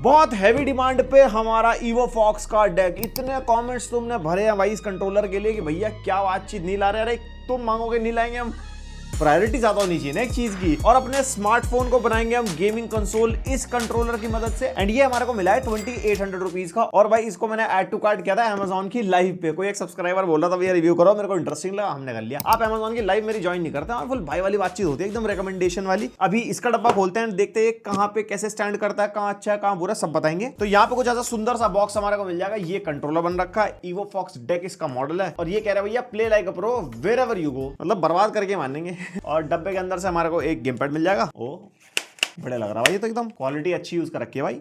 बहुत heavy demand पे हमारा Evo Fox का डेक। इतने कमेंट्स तुमने भरे हैं भाई इस कंट्रोलर के लिए कि भैया क्या बातचीत नहीं ला रहे। अरे तुम मांगोगे नहीं लाएंगे हम, प्रायोरिटी ज्यादा होनी चाहिए ना एक चीज की। और अपने स्मार्टफोन को बनाएंगे हम गेमिंग कंसोल इस कंट्रोलर की मदद से। एंड ये हमारे को मिला है 2800 रुपीज का। और भाई इसको मैंने ऐड टू कार्ट किया था Amazon की लाइव पे। कोई एक सब्सक्राइबर बोल रहा था भैया रिव्यू करो, मेरे को इंटरेस्टिंग लगा, हमने कर लिया। आप Amazon की लाइव मेरी ज्वाइन नहीं करते और फुल भाई वाली बातचीत होती है, एकदम रिकमेंडेशन वाली। अभी इसका डब्बा खोलते हैं, देखते हैं कहाँ पे कैसे स्टैंड करता है, कहाँ अच्छा है कहाँ बुरा, सब बताएंगे। तो यहाँ पे कुछ ऐसा सुंदर सा बॉक्स हमारे को मिल जाएगा। ये कंट्रोलर बन रखा है, Evo Fox डेक इसका मॉडल है। और ये कह रहा है भैया play like a pro wherever you go, मतलब बर्बाद करके मानेंगे। और डब्बे के अंदर से हमारे को एक गेम पैड मिल जाएगा। ओ बढ़िया लग रहा है भाई, ये तो एकदम क्वालिटी अच्छी यूज कर रखी है भाई।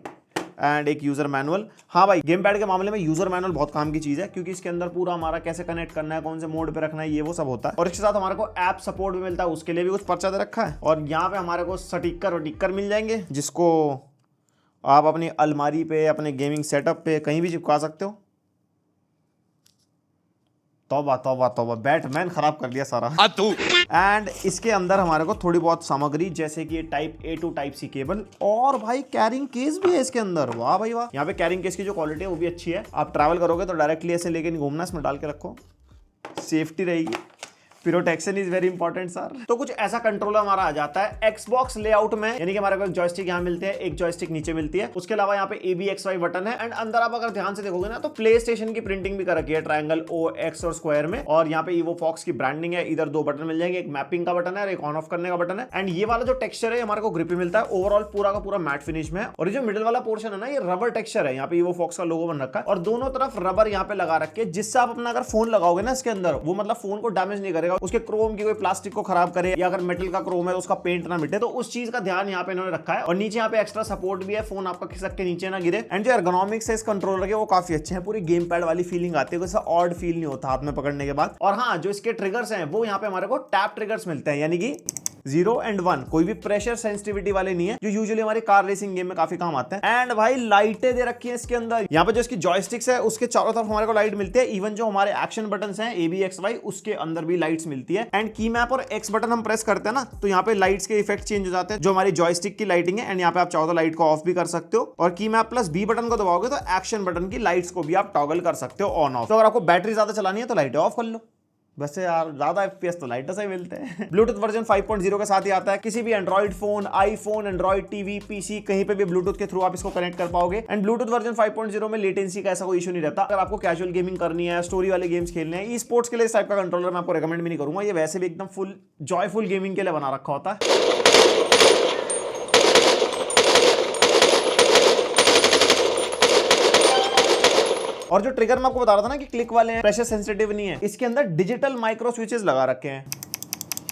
एंड एक यूजर मैनुअल। हाँ भाई गेम पैड के मामले में यूजर मैनुअल बहुत काम की चीज है, क्योंकि इसके अंदर पूरा हमारा कैसे कनेक्ट करना है, कौन से मोड पे रखना है, ये वो सब होता है। और इसके साथ हमारे को ऐप सपोर्ट भी मिलता है, उसके लिए भी कुछ पर्चा दे रखा है। और यहाँ पे हमारे को स्टिकर मिल जाएंगे, जिसको आप अपनी अलमारी पे, अपने गेमिंग सेटअप पे कहीं भी चिपका सकते हो। तौबा तौबा तौबा, बैटमैन खराब कर दिया सारा। एंड इसके अंदर हमारे को थोड़ी बहुत सामग्री, जैसे कि type A to type C cable. और भाई कैरिंग केस भी है इसके अंदर, वाह भाई वाह। यहाँ पे कैरिंग केस की जो क्वालिटी है वो भी अच्छी है। आप ट्रैवल करोगे तो डायरेक्टली ऐसे लेके नहीं घूमना, इसमें डाल के रखो, सेफ्टी रहेगी। Protection is very important sir. तो कुछ ऐसा कंट्रोलर हमारा आ जाता है Xbox लेआउट में, यानी कि हमारे को एक जॉयस्टिक यहाँ मिलते हैं, एक जॉयस्टिक नीचे मिलती है। उसके अलावा यहाँ पे ABXY बटन है। एंड अंदर आप अगर ध्यान से देखोगे ना तो प्ले स्टेशन की प्रिंटिंग भी कर रखी है, ट्रायंगल O X और स्क्वायर में। और यहाँ पे Evo Fox की ब्रांडिंग है। इधर दो बटन मिल जाएंगे, एक मैपिंग का बटन है और एक ऑन ऑफ करने का बटन है। एंड ये वाला जो टेक्सचर है हमारे को ग्रिपी मिलता है, ओवरऑल पूरा का पूरा मैट फिनिश में है। और ये जो मिडिल वाला पोर्शन है ना, ये रबर टेक्सचर है। यहाँ पे Evo Fox का लोगो बन रखा है और दोनों तरफ रबर यहाँ पे लगा रखे है, जिससे आप अपना अगर फोन लगाओगे ना इसके अंदर, वो मतलब फोन को डैमेज नहीं करेगा, उसके क्रोम की प्लास्टिक को खराब करे, या अगर मेटल का क्रोम है तो उसका पेंट ना मिटे। तो उस चीज का ध्यान यहाँ पे इन्होंने रखा है। और नीचे यहाँ पे एक्स्ट्रा सपोर्ट भी है, फोन आपका खिसक के नीचे ना गिरे। एंड जो एर्गोनॉमिक्स है इस कंट्रोलर के वो काफी अच्छे हैं, पूरी गेम पैड वाली फीलिंग आती है, कोई ऑड फील नहीं होता हाथ में पकड़ने के बाद। और हाँ, जो इसके ट्रिगर्स हैं वो यहाँ पे हमारे को टैप ट्रिगर्स मिलते हैं, यानी कि 0 और 1, कोई भी प्रेशर सेंसिटिविटी वाले नहीं है, जो यूजुअली हमारी कार रेसिंग गेम में काफी काम आते हैं। एंड भाई लाइटें दे रखी हैं इसके अंदर। यहाँ पे जो इसकी जॉयस्टिक्स है उसके चारों तरफ हमारे को लाइट मिलती है। इवन जो हमारे एक्शन बटन्स हैं ABXY, उसके अंदर भी लाइट्स मिलती है। एंड की मैप और X बटन हम प्रेस करते हैं ना, तो यहाँ पे लाइट्स के इफेक्ट चेंज हो जाते हैं, जो हमारी जॉयस्टिक की लाइटिंग है। एंड यहाँ पे आप चाहो तो लाइट को ऑफ भी कर सकते हो। और की मैप प्लस B बटन को दबाओगे तो एक्शन बटन की लाइट्स को भी आप टॉगल कर सकते हो ऑन ऑफ। तो अगर आपको बैटरी ज्यादा चलानी है तो लाइट ऑफ कर लो। वैसे यार ज्यादा FPS तो लाइट से ही मिलते हैं। ब्लूटूथ वर्जन 5.0 के साथ ही आता है। किसी भी Android phone, iPhone, Android TV, PC कहीं पे भी ब्लूटूथ के थ्रू आप इसको कनेक्ट कर पाओगे। एंड ब्लूटूथ वर्जन 5.0 में लेटेंसी का ऐसा कोई इशू नहीं रहता। अगर आपको कैजुअल गेमिंग करनी है, स्टोरी वाले गेम्स खेलने हैं, ई स्पोर्ट्स के लिए इस टाइप का कंट्रोलर मैं आपको रेकमेंड भी नहीं करूंगा। ये वैसे भी एकदम फुल जॉयफुल गेमिंग के लिए बना रखा होता है। और जो ट्रिगर मैं आपको बता रहा था ना कि क्लिक वाले हैं, प्रेशर सेंसिटिव नहीं है, इसके अंदर डिजिटल माइक्रो स्विचेस लगा रखे हैं।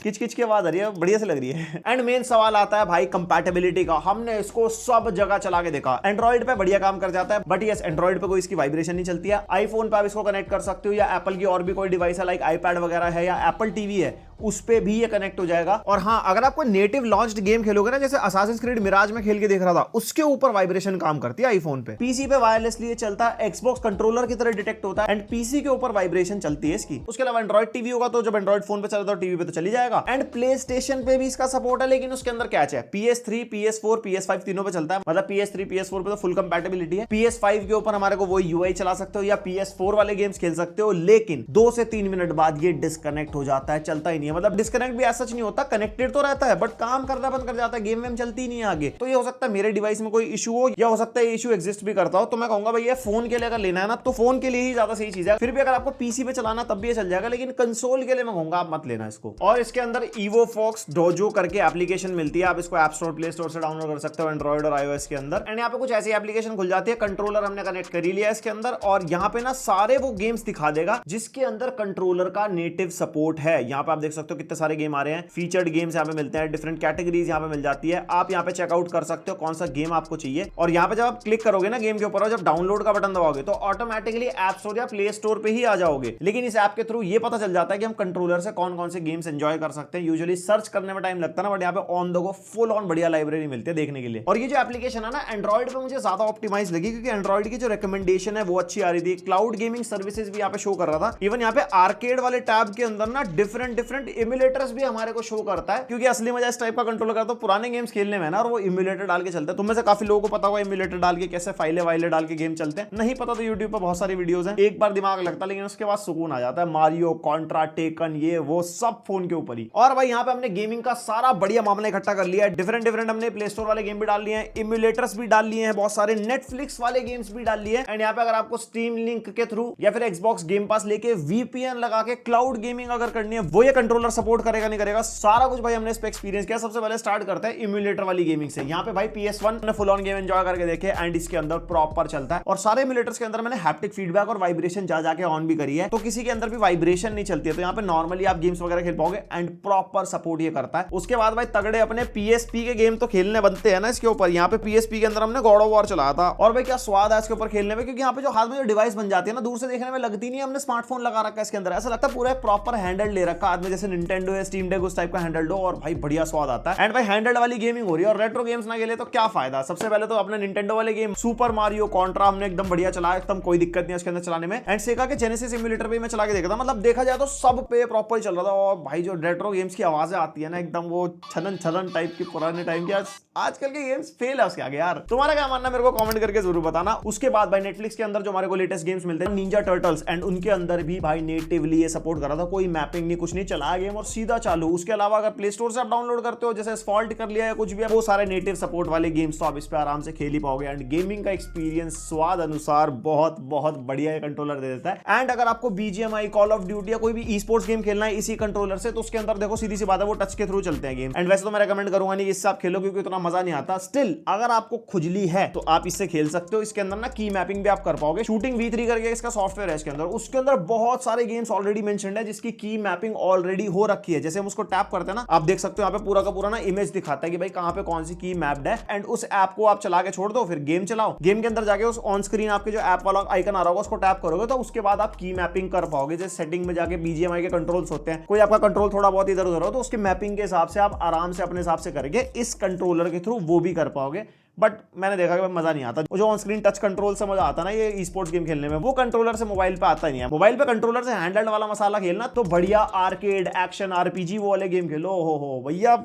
किच किच की आवाज आ रही है, बढ़िया से लग रही है। एंड मेन सवाल आता है भाई कंपैटिबिलिटी का। हमने इसको सब जगह चला के देखा, एंड्रॉइड पे बढ़िया काम कर जाता है, बट यस एंड्रॉइड पे कोई इसकी वाइब्रेशन नहीं चलती है। आईफोन पे आप इसको कनेक्ट कर सकते हो, या एप्पल की और भी कोई डिवाइस है लाइक iPad वगैरह है, या एप्पल टीवी है, उस पे भी ये कनेक्ट हो जाएगा। और हाँ, अगर आप कोई नेटिव लॉन्च्ड गेम खेलोगे ना, जैसे असासिन्स क्रीड मिराज में खेल के देख रहा था, उसके ऊपर वाइब्रेशन काम करती है आईफोन पे। PC पे वायरलेसली चलता है, Xbox कंट्रोलर की तरह डिटेक्ट होता है, एंड PC के ऊपर वाइब्रेशन चलती है इसकी। उसके अलावा एंड्रॉइड टीवी होगा तो जब एंड्रॉइड फोन पे चलता है टीवी पे तो चली जाएगा। एंड प्ले स्टेशन पे भी इसका सपोर्ट है, लेकिन उसके अंदर कैच है, PS3, PS4, PS5 तीनों पे चलता है। मतलब PS3, PS4 पे तो फुल कंपैटिबिलिटी है। PS5 के ऊपर हमारे को वो UI चला सकते हो, या PS4 वाले गेम्स खेल सकते हो, लेकिन 2 से 3 मिनट बाद ये डिस्कनेक्ट हो जाता है, चलता ही नहीं है। मतलब डिस्कनेक्ट भी सच नहीं होता, कनेक्टेड तो रहता है बट काम करना बंद कर जाता है, गेम वेम चलती ही नहीं है आगे। तो ये हो सकता है मेरे डिवाइस में कोई इशू हो, या हो सकता है इशू एग्जिस्ट भी करता हो। तो मैं कहूंगा भैया फोन के लिए अगर लेना है ना, तो फोन के लिए ही ज्यादा सही चीज है। फिर भी अगर आपको PC पे चलाना तब भी ये चल जाएगा, लेकिन कंसोल के लिए मैं कहूंगा आप मत लेना इसको। और इसके अंदर Evo Fox Dojo करके एप्लीकेशन मिलती है, आप इसको ऐप स्टोर, प्ले स्टोर से डाउनलोड कर सकते हो, एंड्रॉइड और iOS के अंदर। एंड यहाँ पे कुछ ऐसी एप्लीकेशन खुल जाती है। कंट्रोलर हमने कनेक्ट कर ही लिया इसके अंदर, और यहाँ पे ना सारे वो गेम्स दिखा देगा जिसके अंदर कंट्रोलर का नेटिव सपोर्ट है। यहाँ पे आप देख सकते हो कितने सारे गेम आ रहे हैं, फीचर्ड गेम्स यहाँ पे मिलते हैं, डिफरेंट कैटेगरीज यहाँ पे मिल जाती है। आप यहाँ पे चेकआउट कर सकते हो कौन सा गेम आपको चाहिए। और यहाँ पे जब आप क्लिक करोगे ना गेम के ऊपर, और जब डाउनलोड का बटन दबाओगे तो ऑटोमेटिकली ऐप स्टोर या प्ले स्टोर पे ही आ जाओगे। लेकिन इस ऐप के थ्रू ये पता चल जाता है कि हम कंट्रोलर से कौन कौन से गेम्स एंजॉय कर सकते हैं। यूजुअली सर्च करने में टाइम लगता है ना, बट यहाँ पे on the go full on बढ़िया लाइब्रेरी मिलती है देखने के लिए। और ये जो एप्लीकेशन है ना, एंड्रॉइड पे मुझे ज्यादा ऑप्टिमाइज लगी, क्योंकि एंड्रॉइड की जो रिकमेंडेशन है वो अच्छी आ रही थी। क्लाउड गेमिंग सर्विसेज भी यहाँ पे शो कर रहा था। इवन यहाँ पे आर्केड वाले टैब के अंदर ना डिफरेंट एंड इम्यूलेटर्स भी हमारे को शो करता है, क्योंकि असली मजा इस टाइप का कंट्रोलर का तो पुराने गेम्स खेलने में ना, और वो इम्यूलेटर डाल के चलते हैं। तुम में से काफी लोगों को पता होगा इम्यूलेटर डाल के कैसे फाइलें वाइलें डाल के गेम चलते हैं। नहीं पता तो यूट्यूब पर बहुत सारी वीडियोस हैं, एक बार दिमाग लगता है लेकिन उसके बाद सुकून आ जाता है। मारियो, कॉन्ट्रा, टेकन, ये वो सब फोन के ऊपर ही। और भाई यहाँ पे हमने गेमिंग का सारा बढ़िया मामला इकट्ठा कर लिया है। डिफरेंट हमने प्ले स्टोर वाले गेम भी डाल लिए हैं, इम्यूलेटर्स भी डाल लिए हैं, बहुत सारे नेटफ्लिक्स वाले गेम्स भी डाल लिए हैं। एंड यहाँ पे अगर आपको स्टीम लिंक के थ्रू या फिर एक्सबॉक्स गेम पास लेके VPN लगा के क्लाउड गेमिंग अगर करनी है, वो ये कंट्रोलर सपोर्ट करेगा नहीं करेगा, सारा कुछ भाई हमने इस पे एक्सपीरियंस किया। सबसे पहले स्टार्ट करते हैं इम्यूलेटर वाली गेमिंग से। यहाँ पे भाई PS1 ने फुल ऑन गेम एंजॉय करके देखे एंड इसके अंदर प्रॉपर चलता है। और सारे इम्यूलेटर्स के अंदर मैंने हैप्टिक फीडबैक और वाइब्रेशन जा जाके ऑन भी करी है, तो किसी के अंदर भी वाइब्रेशन नहीं चलती है, तो यहाँ पे नॉर्मली आप गेम्स वगैरह खेल पाओगे एंड प्रॉपर सपोर्ट ये करता है। उसके बाद भाई तगड़े अपने PSP के गेम तो खेलने बनते हैं ना इसके ऊपर। यहाँ पे PSP के अंदर हमने गॉड ऑफ वॉर चलाया था, और भाई क्या स्वाद है इसके ऊपर खेलने में, क्योंकि यहाँ पे जो हाथ में जो डिवाइस बन जाती है ना, दूर से देखने में लगती नहीं है हमने स्मार्टफोन लगा रखा है इसके अंदर, ऐसा लगता है पूरा प्रॉपर हैंडल ले रखा हाथ में, जैसे निंटेंडो या स्टीम डेक उस टाइप का हैंडल दो, और भाई बढ़िया स्वाद आता है। एंड भाई हैंडल वाली गेमिंग हो रही है और रेट्रो गेम्स ना खेले तो क्या फायदा। सबसे पहले तो अपने निंटेंडो वाले गेम सुपर मारियो, कॉन्ट्रा हमने एकदम बढ़िया चलाया, एकदम कोई दिक्कत नहीं उसके अंदर चलाने में। एंड सेगा के जेनेसिस इम्यूलेटर पे मैं चला के देखा था, मतलब देखा जाए तो सब पे प्रॉपर चल रहा था। और भाई जो रेट्रो गेम्स की आवाजें आती है ना, एकदम वो छलन छलन टाइप की पुराने टाइम की, आजकल के गेम्स फेल है उसके आगे यार। तुम्हारा क्या मानना मेरे को कमेंट करके जरूर बताना। उसके बाद भाई नेटफ्लिक्स के अंदर जो हमारे को लेटेस्ट गेम्स मिलते हैं, निंजा टर्टल्स, एंड उनके अंदर भी भाई नेटिवली ये सपोर्ट कर रहा था, कोई मैपिंग नहीं कुछ नहीं, चला गेम और सीधा चालू। उसके अलावा अगर प्ले स्टोर से आप डाउनलोड करते हो, जैसे एस्फॉल्ट कर लिया या कुछ भी, वो सारे नेटिव सपोर्ट वाले गेम्स तो आप इस पे आराम से खेल ही पाओगे। एंड गेमिंग का एक्सपीरियंस स्वाद अनुसार बहुत बहुत बढ़िया ये कंट्रोलर दे देता है। एंड अगर आपको BGMI, कॉल ऑफ ड्यूटी या कोई भी ई स्पोर्ट्स गेम खेलना है इसी कंट्रोलर से, तो उसके अंदर देखो सीधी सी बात है वो टच के थ्रू चलते हैं गेम। एंड वैसे तो मैं रेकमेंड करूंगा नहीं इससे आप खेलो, क्योंकि इतना मजा नहीं आता। स्टिल अगर आपको खुजली है तो आप इससे खेल सकते हो। इसके अंदर ना की मैपिंग भी आप कर पाओगे। शूटिंग V3 करके इसका सॉफ्टवेयर है इसके अंदर, उसके अंदर बहुत सारे गेम्स ऑलरेडी मेंशन्ड है जिसकी की मैपिंग ऑलरेडी हो रखी है। जैसे हम उसको टैप करते हैं ना, आप देख सकते हो यहाँ पे पूरा का पूरा ना इमेज दिखाता है कि भाई कहां पे कौन सी की मैप्ड है। एंड उस ऐप को आप चला के छोड़ दो, फिर गेम चलाओ। गेम के अंदर जाके उस ऑन स्क्रीन आपके जो ऐप वाला आइकन आ रहा होगा उसको टैप करोगे तो उसके बाद आप की मैपिंग कर पाओगे। जैसे सेटिंग में जाके BGMI के कंट्रोल्स होते हैं, कोई आपका कंट्रोल थोड़ा बहुत इधर उधर हो तो उसके मैपिंग के हिसाब से आप आराम से अपने हिसाब से करके इस कंट्रोलर के थ्रू वो भी कर पाओगे। बट मैंने देखा कि मजा नहीं आता। जो ऑन स्क्रीन टच कंट्रोल से मजा आता ना ये ई स्पोर्ट्स गेम खेलने में, वो कंट्रोलर से मोबाइल पे आता नहीं है। मोबाइल पे कंट्रोलर से हैंडल्ड वाला मसाला खेलना तो बढ़िया आर्केड, एक्शन, RPG वो वाले गेम खेलो। हो भैया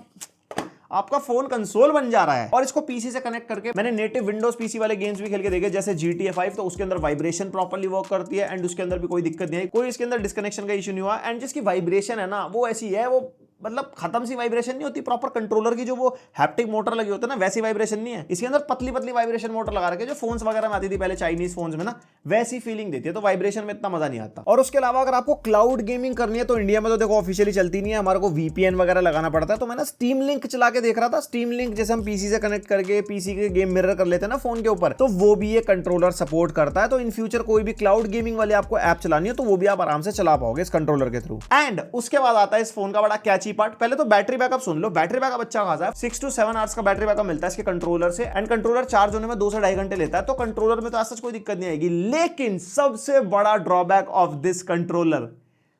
आपका फोन कंसोल बन जा रहा है। और इसको पीसी से कनेक्ट करके मैंने नेटिव विंडोज पीसी वाले गेम्स भी खेल के देखे, जैसे GTA 5, तो उसके अंदर वाइब्रेशन प्रॉपर्ली वर्क करती है एंड उसके अंदर भी कोई दिक्कत नहीं है, कोई इसके अंदर डिस्कनेक्शन का इशू नहीं हुआ। एंड जिसकी वाइब्रेशन है ना वो ऐसी है, वो मतलब खत्म सी वाइब्रेशन नहीं होती, प्रॉपर कंट्रोलर की जो वो हैप्टिक मोटर लगी होती है ना वैसी वाइब्रेशन नहीं है। इसके अंदर पतली पतली वाइब्रेशन मोटर लगा रखे जो फोन्स वगैरह में आती थी पहले चाइनीज फोन्स में ना, वैसी फीलिंग देती है, तो वाइब्रेशन में इतना मजा नहीं आता। और उसके अलावा अगर आपको क्लाउड गेमिंग करनी है तो इंडिया में तो देखो ऑफिशियली चलती नहीं है, हमारे को VPN वगैरह लगाना पड़ता है। तो मैंने स्टीम लिंक चला के देख रहा था। स्टीम लिंक जैसे हम पीसी से कनेक्ट करके पीसी के गेम मिरर कर लेते हैं ना फोन के ऊपर, तो वो भी ये कंट्रोलर सपोर्ट करता है। तो इन फ्यूचर कोई भी क्लाउड गेमिंग वाले आपको ऐप चलानी है तो वो भी आप आराम से चला पाओगे इस कंट्रोलर के थ्रू। एंड उसके बाद आता है इस फोन का बड़ा कैची पार्ट। पहले तो बैटरी बैकअप सुन लो, बैटरी बैकअप अच्छा खासा है, 6 to 7 आवर्स का बैटरी बैकअप मिलता है इसके कंट्रोलर से। एंड कंट्रोलर चार्ज होने में 2 से 2.5 घंटे लेता है, तो कंट्रोलर में तो ऐसा कोई दिक्कत नहीं आएगी। लेकिन सबसे बड़ा ड्रॉबैक ऑफ दिस कंट्रोलर,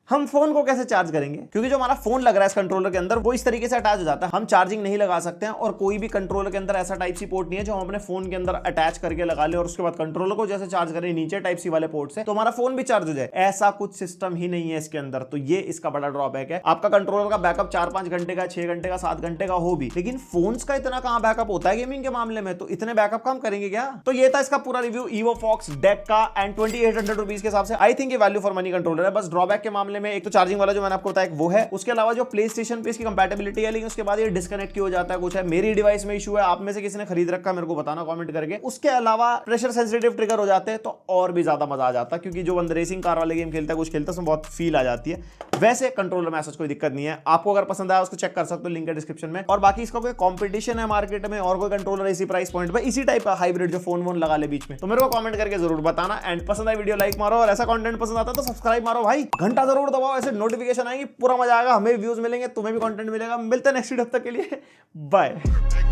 हम फोन को कैसे चार्ज करेंगे, क्योंकि जो हमारा फोन लग रहा है इस कंट्रोलर के अंदर वो इस तरीके से अटैच हो जाता है, हम चार्जिंग नहीं लगा सकते हैं। और कोई भी कंट्रोलर के अंदर ऐसा टाइप सी पोर्ट नहीं है जो हम अपने फोन के अंदर अटैच करके लगा ले और उसके बाद कंट्रोलर को जैसे चार्ज करें नीचे टाइप सी वाले पोर्ट से तो हमारा फोन भी चार्ज हो जाए, ऐसा कुछ सिस्टम ही नहीं है इसके अंदर। तो ये इसका बड़ा ड्रॉबैक है। आपका कंट्रोलर का बैकअप 4-5 घंटे का, 6 घंटे का, 7 घंटे का हो भी, लेकिन फोन्स का इतना कहां बैकअप होता है गेमिंग के मामले में, तो इतने बैकअप काम करेंगे क्या। तो ये था इसका पूरा रिव्यू EvoFox डेक का। एंड 2800 रुपीज के हिसाब से आई थिंक ये वैल्यू फॉर मनी कंट्रोलर है। बस ड्रॉबैक के मामले में एक तो चार्जिंग वाला जो मैंने आपको बताया वो है, उसके अलावा जो प्ले स्टेशन पे इसकी कंपैटिबिलिटी है, लेकिन उसके बाद ये डिस्कनेक्ट हो जाता है, कुछ है मेरी डिवाइस में इशू है, आप में से किसी ने खरीद रखा मेरे को बताना कमेंट करके। उसके अलावा प्रेशर सेंसिटिव ट्रिगर हो जाते हैं तो और भी ज्यादा मजा आ जाता है, क्योंकि जो बंदा रेसिंग कार वाले गेम खेलता है कुछ खेलता है उसमें बहुत फील आ जाती है। वैसे कंट्रोलर में ऐसा कोई दिक्कत नहीं है। आपको अगर पसंद आया उसको चेक कर सकते हो, लिंक है डिस्क्रिप्शन में। और बाकी इसका कोई कंपटीशन है मार्केट में और कोई कंट्रोलर इसी प्राइस पॉइंट पे इसी टाइप का हाइब्रिड जो फोन वोन लगा ले बीच में, तो मेरे को कमेंट करके जरूर बताना। एंड पसंद आई वीडियो लाइक मारो, और ऐसा कंटेंट पसंद आता है तो सब्सक्राइब मारो भाई, घंटा जरूर दबाओ, ऐसे नोटिफिकेशन आएगी, पूरा मजा आएगा, हमें व्यूज मिलेंगे, तुम्हें भी कंटेंट मिलेगा। मिलते हैं नेक्स्ट वीडियो, तब तक के लिए बाय।